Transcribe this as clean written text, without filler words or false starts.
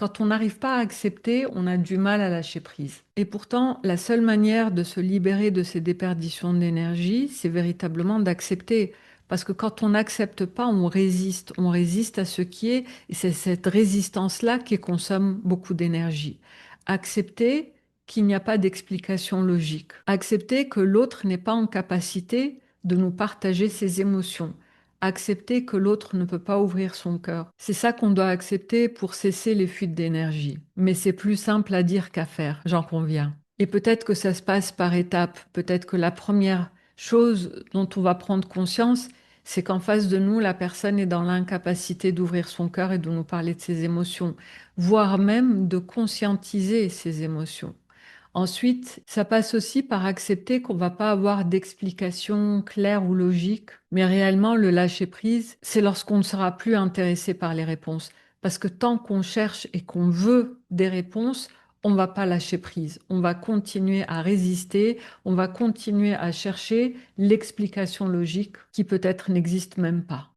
Quand on n'arrive pas à accepter, on a du mal à lâcher prise. Et pourtant, la seule manière de se libérer de ces déperditions d'énergie, c'est véritablement d'accepter. Parce que quand on n'accepte pas, on résiste à ce qui est, et c'est cette résistance-là qui consomme beaucoup d'énergie. Accepter qu'il n'y a pas d'explication logique. Accepter que l'autre n'est pas en capacité de nous partager ses émotions. Accepter que l'autre ne peut pas ouvrir son cœur. C'est ça qu'on doit accepter pour cesser les fuites d'énergie. Mais c'est plus simple à dire qu'à faire, j'en conviens. Et peut-être que ça se passe par étapes. Peut-être que la première chose dont on va prendre conscience, c'est qu'en face de nous, la personne est dans l'incapacité d'ouvrir son cœur et de nous parler de ses émotions, voire même de conscientiser ses émotions. Ensuite, ça passe aussi par accepter qu'on va pas avoir d'explication claire ou logique, mais réellement le lâcher prise, c'est lorsqu'on ne sera plus intéressé par les réponses. Parce que tant qu'on cherche et qu'on veut des réponses, on va pas lâcher prise. On va continuer à résister, on va continuer à chercher l'explication logique qui peut-être n'existe même pas.